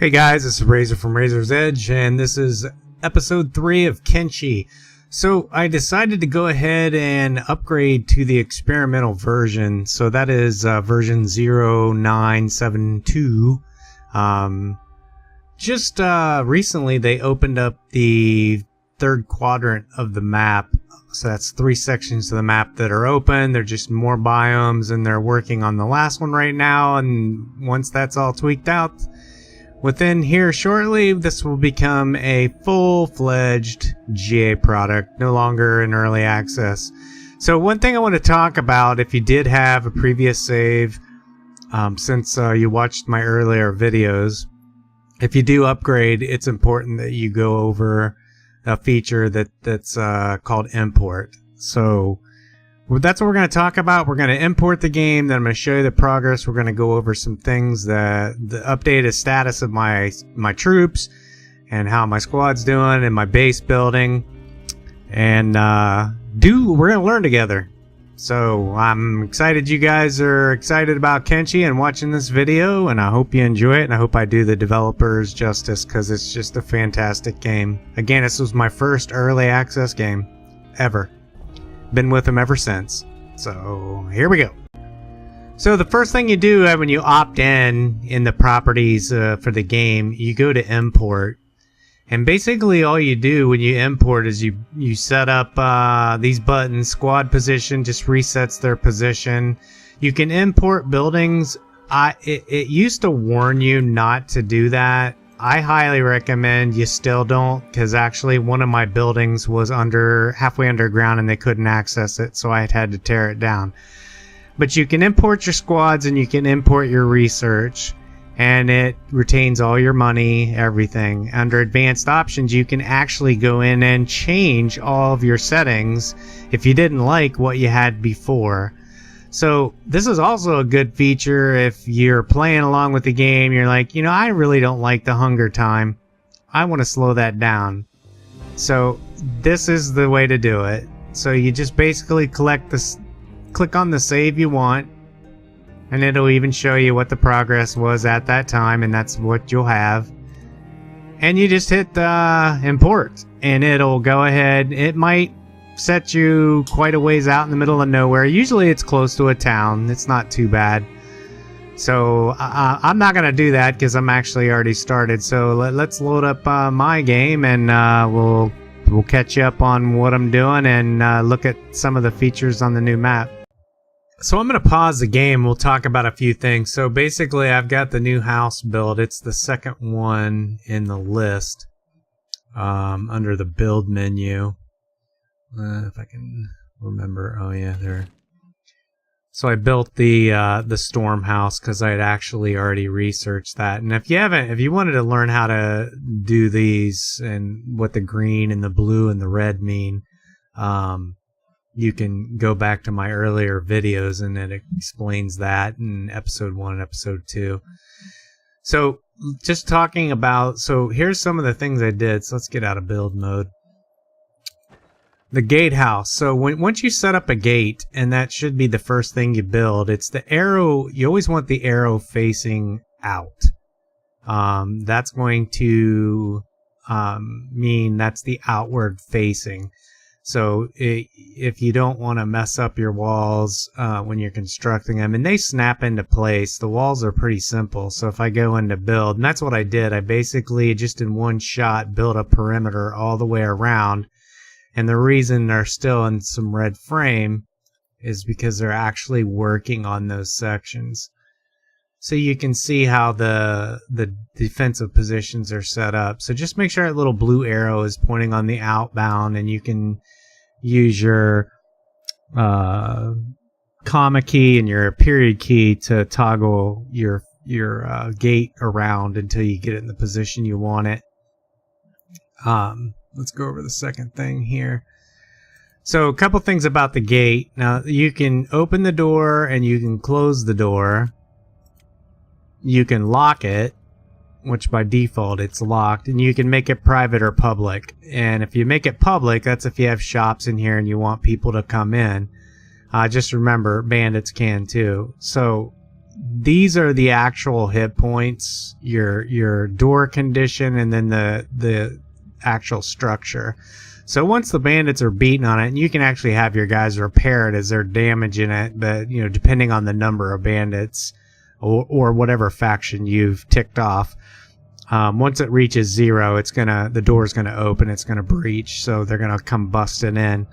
Hey guys, this is Razor from Razor's Edge, and this is episode 3 of Kenshi. So I decided to go ahead and upgrade to the experimental version. So that is version 0972. Recently they opened up the third quadrant of the map. So that's 3 sections of the map that are open. They're just more biomes, and they're working on the last one right now. And once that's all tweaked out, within here shortly, this will become a full-fledged GA product, no longer in early access. So one thing I want to talk about, if you did have a previous save, since you watched my earlier videos, if you do upgrade, it's important that you go over a feature that's called import. So that's what we're going to talk about. We're going to import the game, then I'm going to show you the progress. We're going to go over some things, that the updated status of my troops and how my squad's doing and my base building, and we're going to learn together. So I'm excited you guys are excited about Kenshi and watching this video, and I hope you enjoy it, and I hope I do the developers justice, because it's just a fantastic game. Again, this was my first early access game ever. Been with them ever since. So here we go. So the first thing you do when you opt in the properties for the game, you go to import, and basically all you do when you import is you set up these buttons. Squad position just resets their position. You can import buildings. It used to warn you not to do that. I highly recommend you still don't, because actually one of my buildings was halfway underground and they couldn't access it, so I had to tear it down. But you can import your squads and you can import your research, and it retains all your money, everything. Under advanced options, you can actually go in and change all of your settings if you didn't like what you had before. So this is also a good feature if you're playing along with the game. You're like, I really don't like the hunger time. I want to slow that down. So this is the way to do it. So you just basically click on the save you want, and it'll even show you what the progress was at that time, and that's what you'll have. And you just hit import, and it'll go ahead. It might set you quite a ways out in the middle of nowhere. Usually it's close to a town. It's not too bad. So I'm not going to do that because I'm actually already started. So let's load up my game, and we'll catch you up on what I'm doing and look at some of the features on the new map. So I'm going to pause the game. We'll talk about a few things. So basically I've got the new house build. It's the second one in the list under the build menu. If I can remember. Oh yeah, there. So I built the storm house because I had actually already researched that. And if you wanted to learn how to do these and what the green and the blue and the red mean, you can go back to my earlier videos, and it explains that in episode 1 and episode 2. So just talking about, so here's some of the things I did. So let's get out of build mode. The gatehouse. So once you set up a gate, and that should be the first thing you build, it's the arrow. You always want the arrow facing out. That's going to mean that's the outward facing. So if you don't want to mess up your walls when you're constructing them, and they snap into place, the walls are pretty simple. So if I go into build, and that's what I did, I basically just in one shot built a perimeter all the way around. And the reason they're still in some red frame is because they're actually working on those sections. So you can see how the defensive positions are set up. So just make sure that little blue arrow is pointing on the outbound, and you can use your comma key and your period key to toggle your gate around until you get it in the position you want it. Let's go over the second thing here. So a couple things about the gate. Now you can open the door and you can close the door. You can lock it, which by default it's locked, and you can make it private or public. And if you make it public, that's if you have shops in here and you want people to come in. Just remember, bandits can too. So these are the actual hit points, your door condition, and then the actual structure. So once the bandits are beating on it, and you can actually have your guys repair it as they're damaging it, but depending on the number of bandits or whatever faction you've ticked off, once it reaches 0, the door's gonna open, it's gonna breach, so they're gonna come busting in.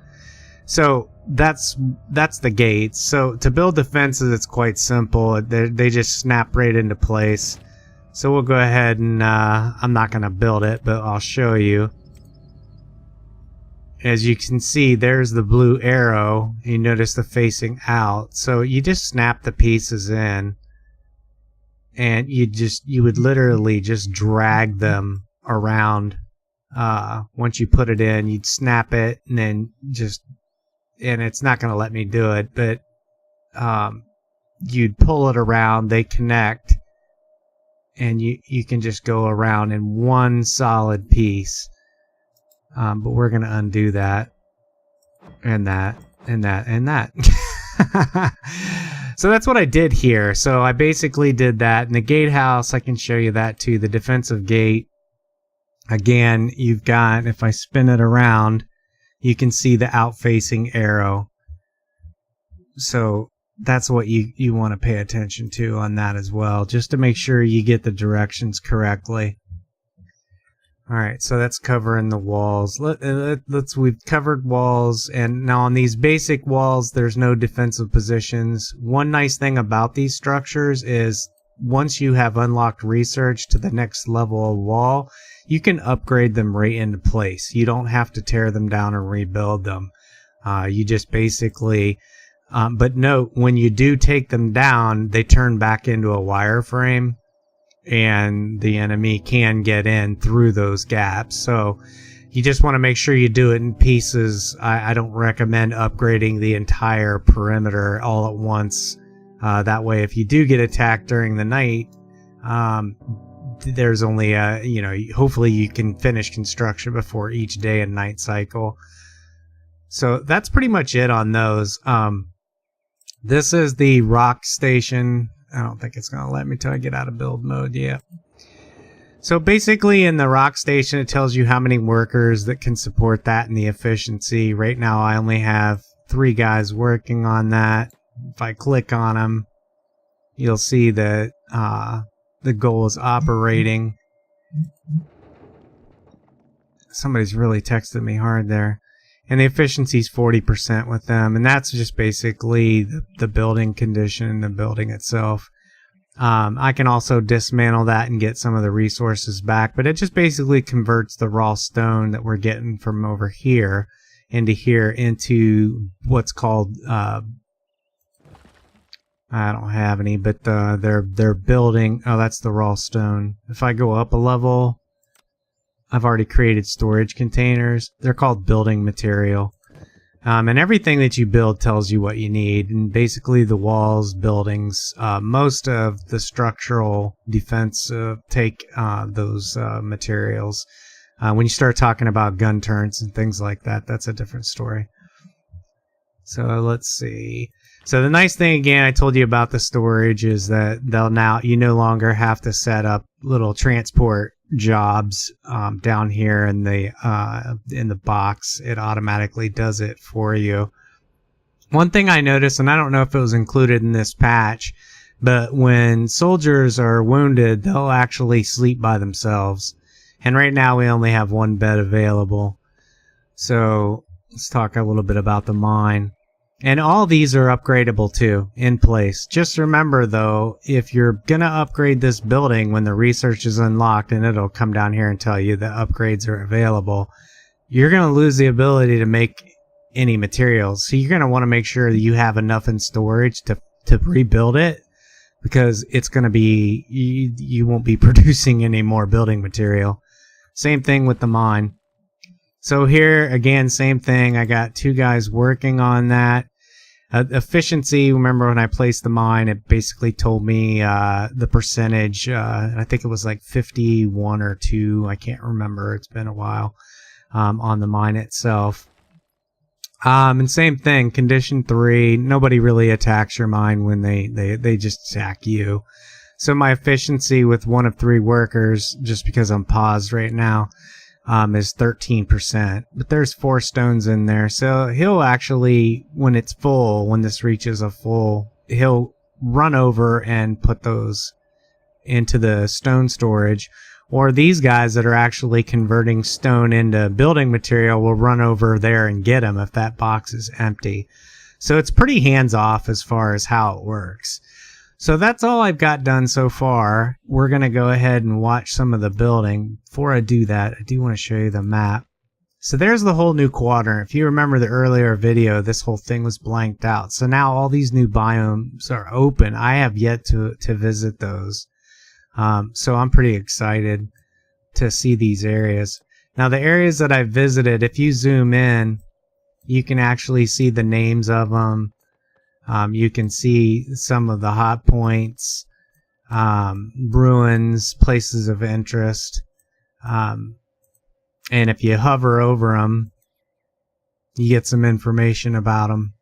So that's the gates. So to build defenses, it's quite simple. They just snap right into place. So we'll go ahead and I'm not gonna build it, but I'll show you. As you can see, there's the blue arrow. You notice the facing out. So you just snap the pieces in, and you would literally just drag them around. Once you put it in, you'd snap it, and then and it's not going to let me do it, but you'd pull it around. They connect, and you can just go around in one solid piece. But we're going to undo that, and that, and that, and that. So that's what I did here. So I basically did that. In the gatehouse, I can show you that too. The defensive gate, again, you've got, if I spin it around, you can see the out-facing arrow. So that's what you want to pay attention to on that as well, just to make sure you get the directions correctly. Alright, so that's covering the walls. We've covered walls, and now on these basic walls, there's no defensive positions. One nice thing about these structures is once you have unlocked research to the next level of wall, you can upgrade them right into place. You don't have to tear them down and rebuild them. You just basically... but note, when you do take them down, they turn back into a wireframe, and the enemy can get in through those gaps. So you just want to make sure you do it in pieces. I don't recommend upgrading the entire perimeter all at once. That way, if you do get attacked during the night, there's only hopefully you can finish construction before each day and night cycle. So that's pretty much it on those. This is the rock station. I don't think it's going to let me till I get out of build mode yet. So basically in the rock station, it tells you how many workers that can support that and the efficiency. Right now I only have 3 guys working on that. If I click on them, you'll see that the goal is operating. Somebody's really texted me hard there. And the efficiency is 40% with them, and that's just basically the building condition, the building itself. I can also dismantle that and get some of the resources back, but it just basically converts the raw stone that we're getting from over here into what's called I don't have any, but they're building. Oh, that's the raw stone. If I go up a level, I've already created storage containers. They're called building material. And everything that you build tells you what you need. And basically the walls, buildings, most of the structural defense take those materials. When you start talking about gun turrets and things like that, that's a different story. So let's see. So the nice thing, again, I told you about the storage is that you no longer have to set up little transport jobs down here in the box. It automatically does it for you. One thing I noticed, and I don't know if it was included in this patch, but when soldiers are wounded, they'll actually sleep by themselves. And right now we only have 1 bed available. So let's talk a little bit about the mine. And all these are upgradable too, in place. Just remember though, if you're gonna upgrade this building when the research is unlocked, and it'll come down here and tell you the upgrades are available, you're gonna lose the ability to make any materials. So you're gonna want to make sure that you have enough in storage to rebuild it, because it's gonna be, you won't be producing any more building material. Same thing with the mine. So here, again, same thing. I got 2 guys working on that. Efficiency, remember when I placed the mine, it basically told me the percentage. I think it was like 51 or 2. I can't remember. It's been a while on the mine itself. And same thing, condition 3, nobody really attacks your mine when they just attack you. So my efficiency with 1 of 3 workers, just because I'm paused right now, is 13%. But there's 4 stones in there. So he'll actually, when it's full, when this reaches a full, he'll run over and put those into the stone storage. Or these guys that are actually converting stone into building material will run over there and get them if that box is empty. So it's pretty hands-off as far as how it works. So that's all I've got done so far. We're going to go ahead and watch some of the building. Before I do that, I do want to show you the map. So there's the whole new quadrant. If you remember the earlier video, this whole thing was blanked out. So now all these new biomes are open. I have yet to visit those. So I'm pretty excited to see these areas. Now the areas that I've visited, if you zoom in, you can actually see the names of them. You can see some of the hot points, ruins, places of interest. And if you hover over them, you get some information about them.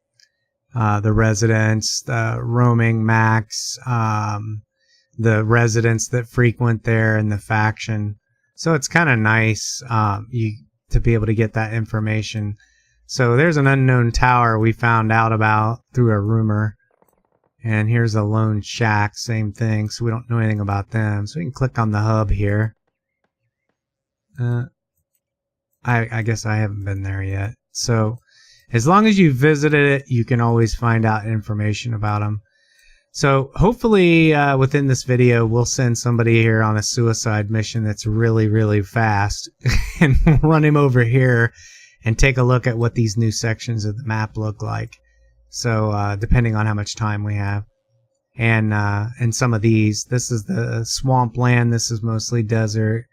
The residents, the roaming max, the residents that frequent there, and the faction. So it's kind of nice to be able to get that information. So there's an unknown tower we found out about through a rumor. And here's a lone shack, same thing. So we don't know anything about them. So we can click on the hub here. I guess I haven't been there yet. So as long as you visited it, you can always find out information about them. So hopefully within this video, we'll send somebody here on a suicide mission that's really, really fast and run him over here and take a look at what these new sections of the map look like. So depending on how much time we have. And some of these, this is the swampland. This is mostly desert.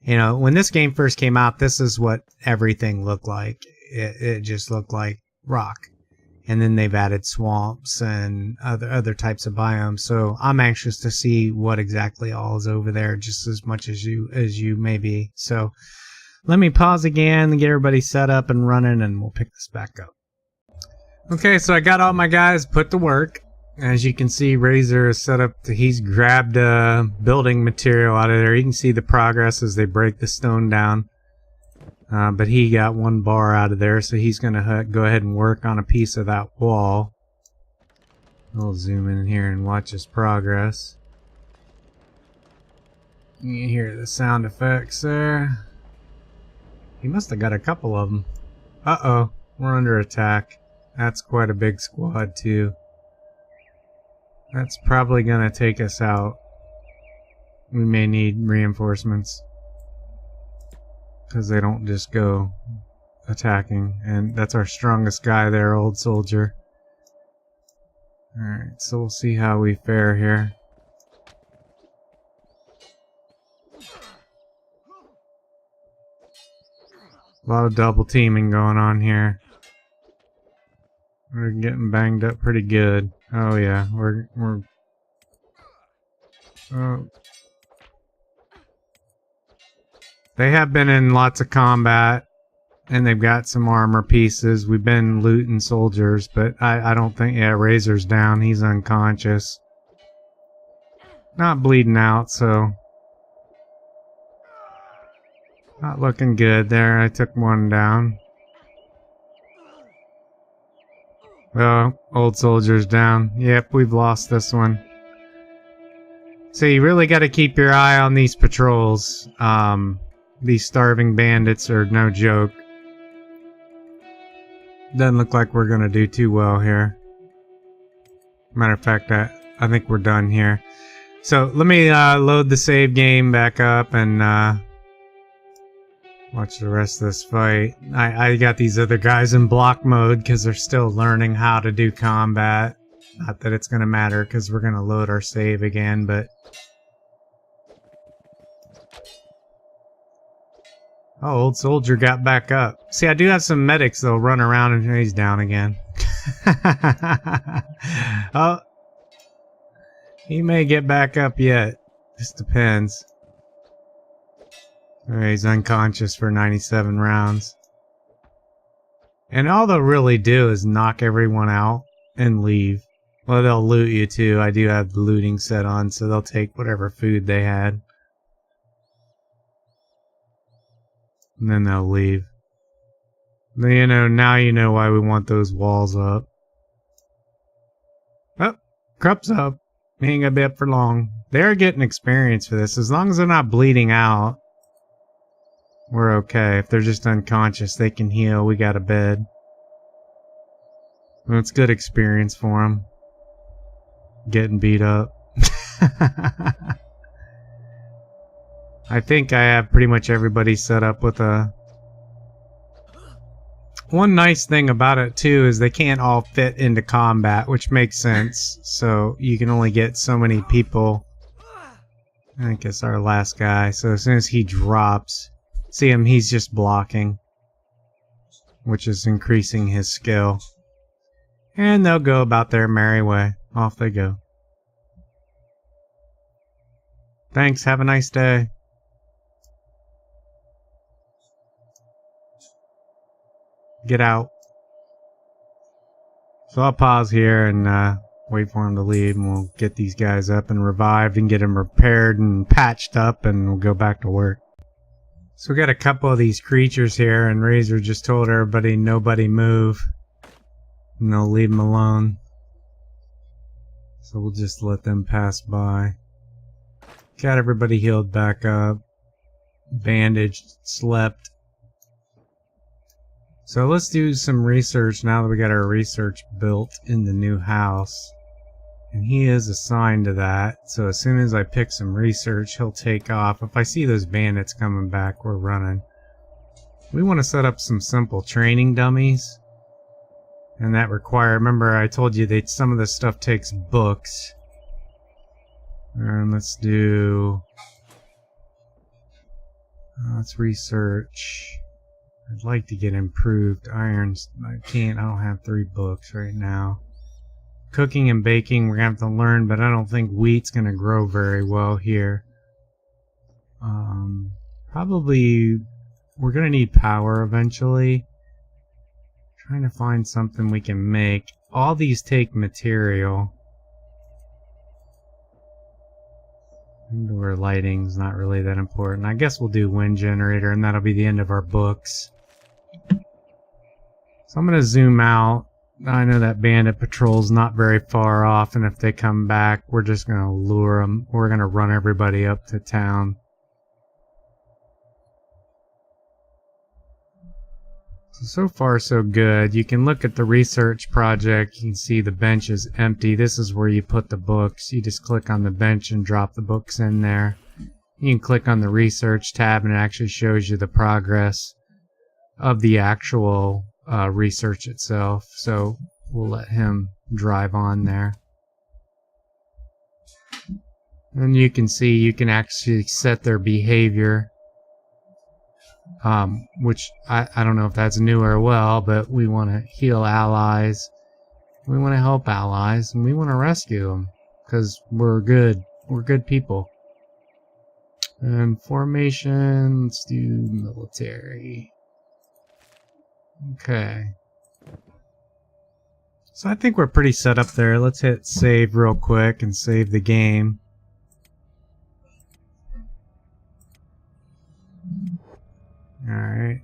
You know, when this game first came out, this is what everything looked like. It just looked like rock. And then they've added swamps and other types of biomes. So I'm anxious to see what exactly all is over there, just as much as you may be. So let me pause again and get everybody set up and running, and we'll pick this back up. Okay, so I got all my guys put to work. As you can see, Razor is set up. He's grabbed building material out of there. You can see the progress as they break the stone down. But he got 1 bar out of there, so he's going to go ahead and work on a piece of that wall. I'll zoom in here and watch his progress. You can hear the sound effects there. He must have got a couple of them. Uh-oh, we're under attack. That's quite a big squad, too. That's probably going to take us out. We may need reinforcements, because they don't just go attacking. And that's our strongest guy there, old soldier. Alright, so we'll see how we fare here. A lot of double teaming going on here. We're getting banged up pretty good. Oh yeah, we're oh. They have been in lots of combat, and they've got some armor pieces. We've been looting soldiers, but I don't think... Yeah, Razor's down. He's unconscious. Not bleeding out, so... Not looking good there. I took 1 down. Well, old soldier's down. Yep, we've lost this one. So you really got to keep your eye on these patrols. These starving bandits are no joke. Doesn't look like we're going to do too well here. Matter of fact, I think we're done here. So let me load the save game back up and watch the rest of this fight. I got these other guys in block mode because they're still learning how to do combat. Not that it's going to matter because we're going to load our save again, but... Oh, old soldier got back up. See, I do have some medics that'll run around and he's down again. Oh, he may get back up yet. Just depends. Alright, he's unconscious for 97 rounds. And all they'll really do is knock everyone out and leave. Well, they'll loot you too. I do have the looting set on, so they'll take whatever food they had. And then they'll leave. But, you know, now you know why we want those walls up. Oh, Crup's up. He ain't gonna be up for long. They're getting experience for this. As long as they're not bleeding out, we're okay. If they're just unconscious, they can heal. We got a bed. That's good experience for them. Getting beat up. I think I have pretty much everybody set up with a... One nice thing about it too is they can't all fit into combat, which makes sense. So you can only get so many people. I think it's our last guy. So as soon as he drops, see him, he's just blocking, which is increasing his skill. And they'll go about their merry way. Off they go. Thanks, have a nice day. Get out. So I'll pause here and wait for him to leave, and we'll get these guys up and revived and get them repaired and patched up, and we'll go back to work. So we got a couple of these creatures here, and Razor just told everybody nobody move. And they'll leave them alone. So we'll just let them pass by. Got everybody healed back up. Bandaged, slept. So let's do some research now that we got our research built in the new house. And he is assigned to that. So as soon as I pick some research, he'll take off. If I see those bandits coming back, we're running. We want to set up some simple training dummies. And that remember I told you that some of this stuff takes books. And let's do... let's research. I'd like to get improved irons. I don't have 3 books right now. Cooking and baking we're going to have to learn, but I don't think wheat's going to grow very well here. Probably we're going to need power eventually. Trying to find something we can make. All these take material. Indoor lighting's not really that important. I guess we'll do wind generator, and that'll be the end of our books. So I'm going to zoom out. I know that bandit patrol's not very far off, and if they come back, we're just going to lure them. We're going to run everybody up to town. So far so good. You can look at the research project. You can see the bench is empty. This is where you put the books. You just click on the bench and drop the books in there. You can click on the research tab and it actually shows you the progress of the actual research itself. So we'll let him drive on there. And you can see you can actually set their behavior. Which I don't know if that's new or well, but we want to heal allies, we want to help allies, and we want to rescue them because we're good people. And formation, let's do military. Okay, so I think we're pretty set up there. Let's hit save real quick and save the game. Alright.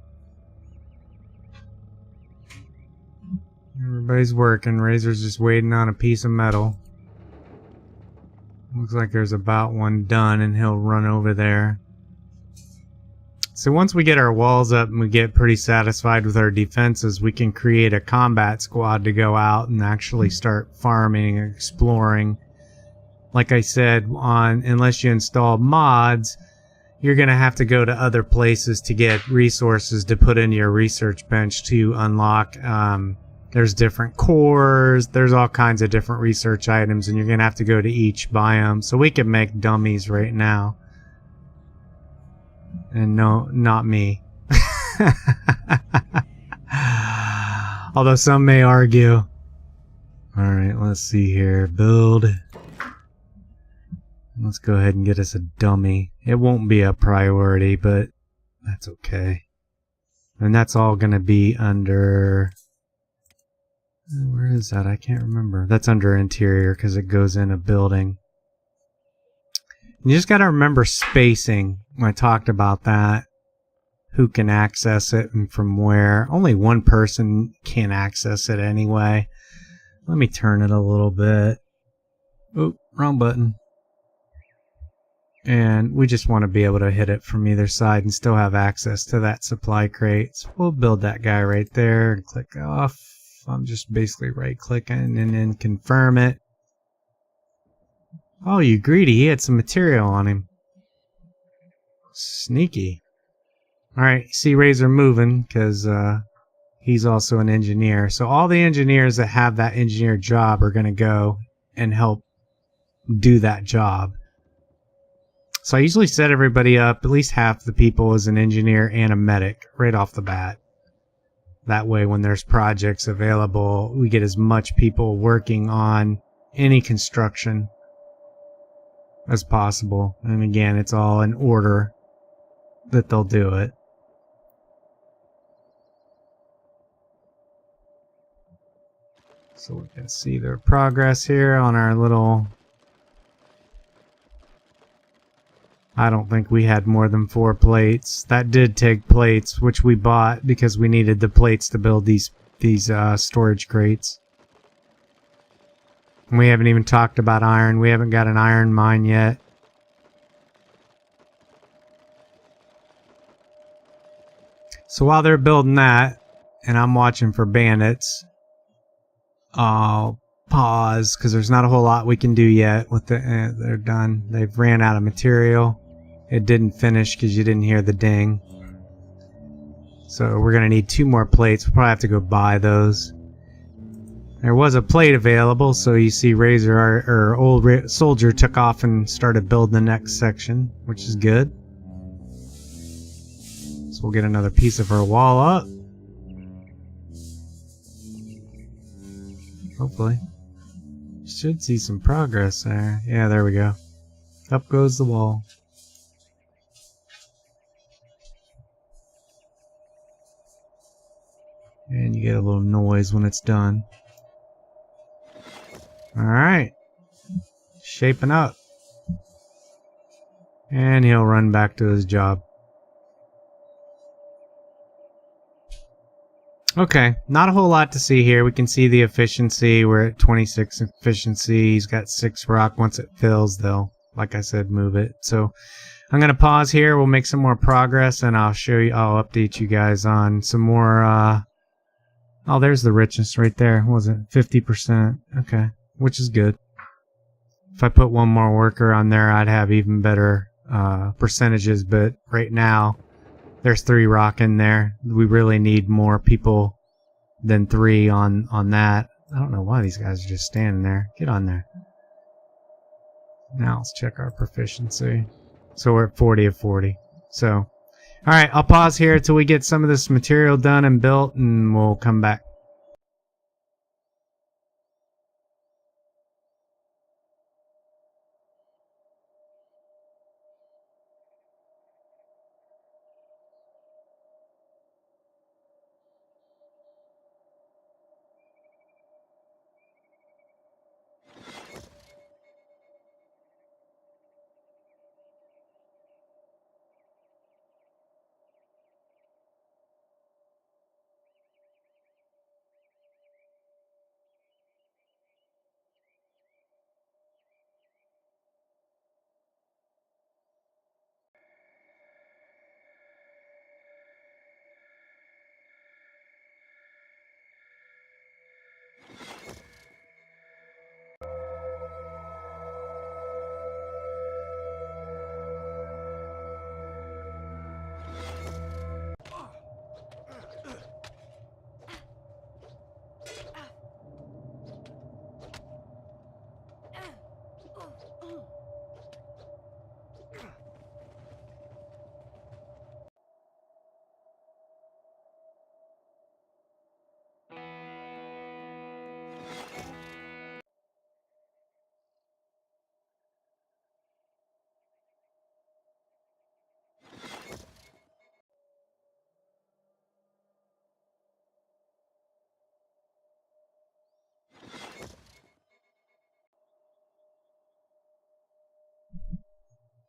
Everybody's working. Razor's just waiting on a piece of metal. Looks like there's about one done, and he'll run over there. So once we get our walls up and we get pretty satisfied with our defenses, we can create a combat squad to go out and actually start farming and exploring. Like I said, unless you install mods, you're going to have to go to other places to get resources to put into your research bench to unlock. There's different cores, there's all kinds of different research items, and you're going to have to go to each biome. So we can make dummies right now. And no, not me. Although some may argue. Alright, let's see here. Build. Let's go ahead and get us a dummy. It won't be a priority, but that's okay. And that's all going to be under... Where is that? I can't remember. That's under interior because it goes in a building. You just got to remember spacing. When I talked about that. Who can access it and from where. Only one person can access it anyway. Let me turn it a little bit. Oop, wrong button. And we just want to be able to hit it from either side and still have access to that supply crate. So we'll build that guy right there and click off. I'm just basically right clicking and then confirm it. Oh, you greedy. He had some material on him. Sneaky. Alright, see Razor moving because he's also an engineer. So all the engineers that have that engineer job are going to go and help do that job. So I usually set everybody up, at least half the people as an engineer and a medic right off the bat. That way when there's projects available, we get as much people working on any construction as possible. And again, it's all in order that they'll do it. So we can see their progress here on our little... I don't think we had more than 4 plates. That did take plates, which we bought because we needed the plates to build these storage crates. And we haven't even talked about iron. We haven't got an iron mine yet. So while they're building that, and I'm watching for bandits, I'll pause because there's not a whole lot we can do yet. With they're done. They've ran out of material. It didn't finish because you didn't hear the ding. So we're going to need 2 more plates. We'll probably have to go buy those. There was a plate available, so you see Razor, our old soldier, took off and started building the next section, which is good. So we'll get another piece of our wall up. Hopefully. Should see some progress there. Yeah, there we go. Up goes the wall. And you get a little noise when it's done. Alright. Shaping up. And he'll run back to his job. Okay, not a whole lot to see here. We can see the efficiency. We're at 26 efficiency. He's got 6 rock. Once it fills, they'll, like I said, move it. So I'm going to pause here. We'll make some more progress, and I'll show you. I'll update you guys on some more. Oh, there's the richness right there. What was it 50%? Okay, which is good. If I put one more worker on there, I'd have even better percentages. But right now, there's 3 rock in there. We really need more people than 3 on that. I don't know why these guys are just standing there. Get on there. Now let's check our proficiency. So we're at 40 of 40. So, alright, I'll pause here till we get some of this material done and built, and we'll come back.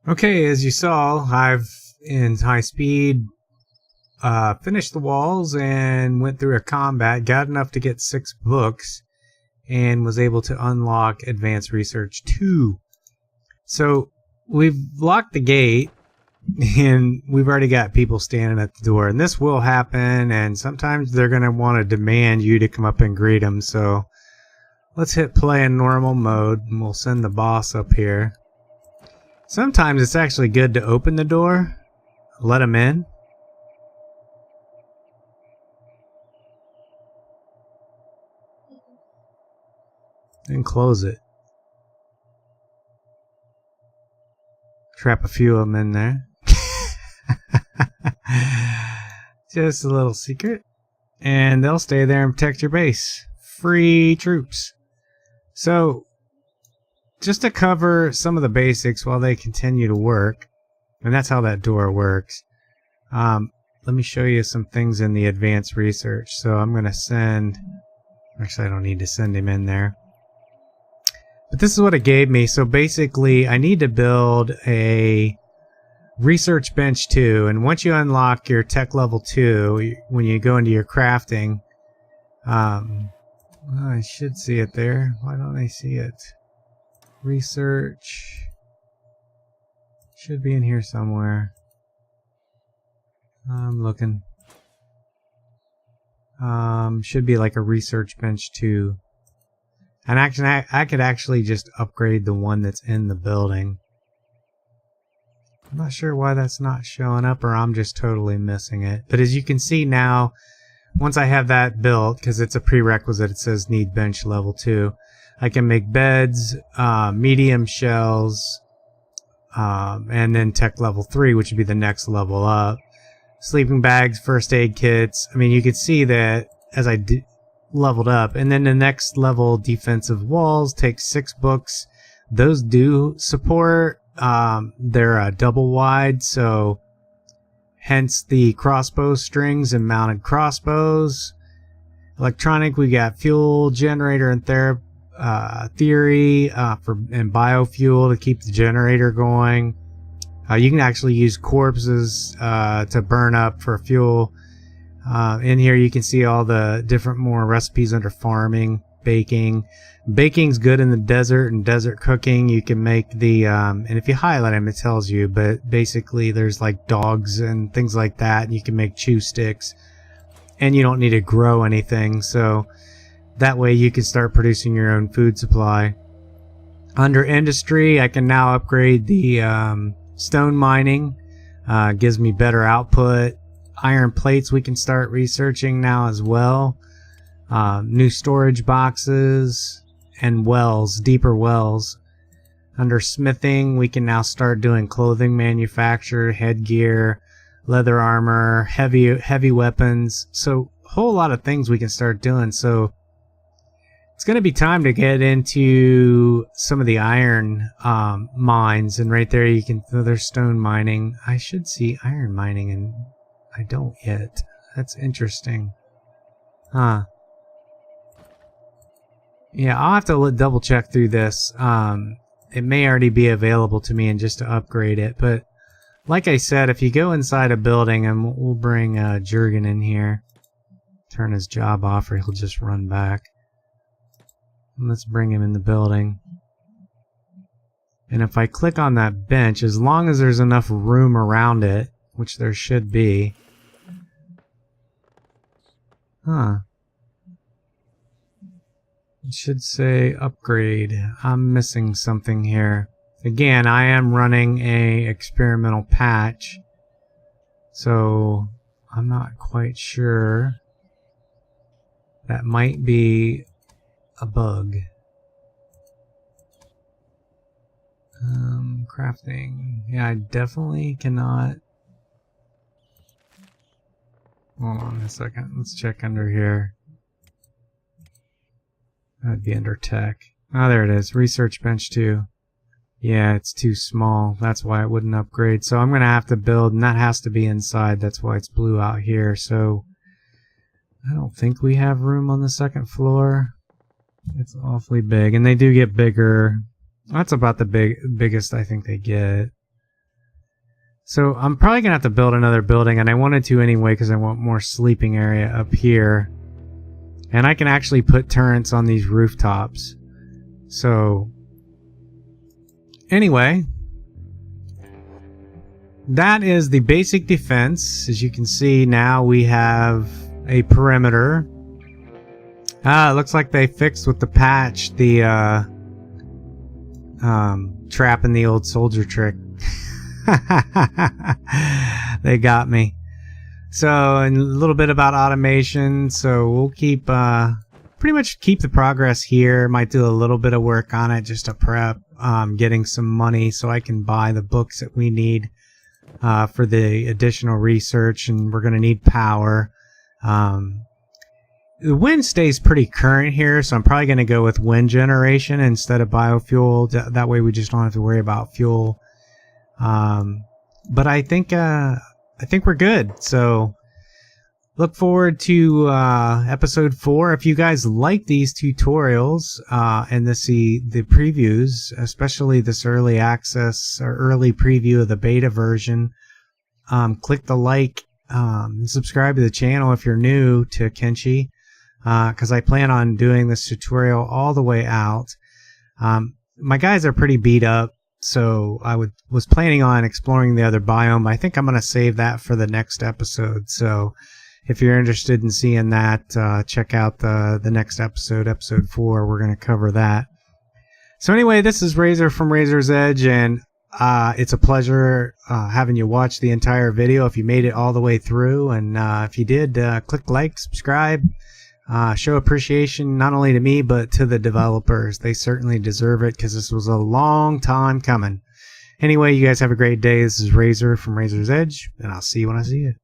Okay, as you saw, I've in high speed finished the walls and went through a combat, got enough to get 6 books, and was able to unlock Advanced Research 2. So we've locked the gate, and we've already got people standing at the door, and this will happen, and sometimes they're going to want to demand you to come up and greet them. So let's hit play in normal mode, and we'll send the boss up here. Sometimes it's actually good to open the door, let them in. And close it. Trap a few of them in there. Just a little secret. And they'll stay there and protect your base. Free troops. So, just to cover some of the basics while they continue to work, and that's how that door works, let me show you some things in the advanced research. So I'm going to send... Actually, I don't need to send him in there. But this is what it gave me. So basically, I need to build a research bench 2. And once you unlock your tech level 2, when you go into your crafting, well, I should see it there. Why don't I see it? Research. Should be in here somewhere. I'm looking. Should be like a research bench 2. And actually, I could actually just upgrade the one that's in the building. I'm not sure why that's not showing up, or I'm just totally missing it. But as you can see now, once I have that built, because it's a prerequisite, it says need bench level 2, I can make beds, medium shells, and then tech level 3, which would be the next level up. Sleeping bags, first aid kits. I mean, you could see that as I leveled up. And then the next level, defensive walls, takes 6 books. Those do support. They're double wide, so hence the crossbow strings and mounted crossbows. Electronic, we got fuel, generator, and theory and biofuel to keep the generator going. You can actually use corpses to burn up for fuel. In here you can see all the different more recipes under farming, baking. Baking's good in the desert and desert cooking. You can make the, and if you highlight them it tells you, but basically there's like dogs and things like that, and you can make chew sticks. And you don't need to grow anything, so that way you can start producing your own food supply. Under industry, I can now upgrade the stone mining. Gives me better output. Iron plates we can start researching now as well. New storage boxes and wells, deeper wells. Under smithing, we can now start doing clothing manufacture, headgear, leather armor, heavy weapons. So a whole lot of things we can start doing. So it's going to be time to get into some of the iron mines. And right there you can, there's stone mining. I should see iron mining, and I don't yet. That's interesting. Huh. Yeah, I'll have to double check through this. It may already be available to me and just to upgrade it. But like I said, if you go inside a building, and we'll bring Jurgen in here. Turn his job off or he'll just run back. And let's bring him in the building. And if I click on that bench, as long as there's enough room around it, which there should be. Huh. It should say upgrade. I'm missing something here. Again, I am running a experimental patch, so I'm not quite sure. That might be a bug. Crafting. Yeah, I definitely cannot. Hold on a second. Let's check under here. That'd be under tech. Oh, there it is. Research bench 2. Yeah, it's too small. That's why it wouldn't upgrade. So I'm going to have to build, and that has to be inside. That's why it's blue out here. So I don't think we have room on the second floor. It's awfully big, and they do get bigger. That's about the biggest I think they get. So I'm probably gonna have to build another building, and I wanted to anyway because I want more sleeping area up here. And I can actually put turrets on these rooftops. So anyway, that is the basic defense. As you can see, now we have a perimeter. It looks like they fixed with the patch the trapping the old soldier trick. They got me. So, and a little bit about automation. So we'll keep pretty much keep the progress here. Might do a little bit of work on it just to prep getting some money so I can buy the books that we need for the additional research, and we're going to need power. The wind stays pretty current here, so I'm probably going to go with wind generation instead of biofuel. That way we just don't have to worry about fuel. But I think we're good. So look forward to episode 4. If you guys like these tutorials and the previews, especially this early access or early preview of the beta version, click the like and subscribe to the channel if you're new to Kenshi, because I plan on doing this tutorial all the way out. My guys are pretty beat up, so I was planning on exploring the other biome. I think I'm going to save that for the next episode. So if you're interested in seeing that, check out the next episode, episode 4. We're going to cover that. So anyway, this is Razor from Razor's Edge, and it's a pleasure having you watch the entire video if you made it all the way through. And if you did, click like, subscribe, show appreciation not only to me but to the developers. They certainly deserve it because this was a long time coming. Anyway, you guys have a great day. This is Razor from Razor's Edge, and I'll see you when I see you.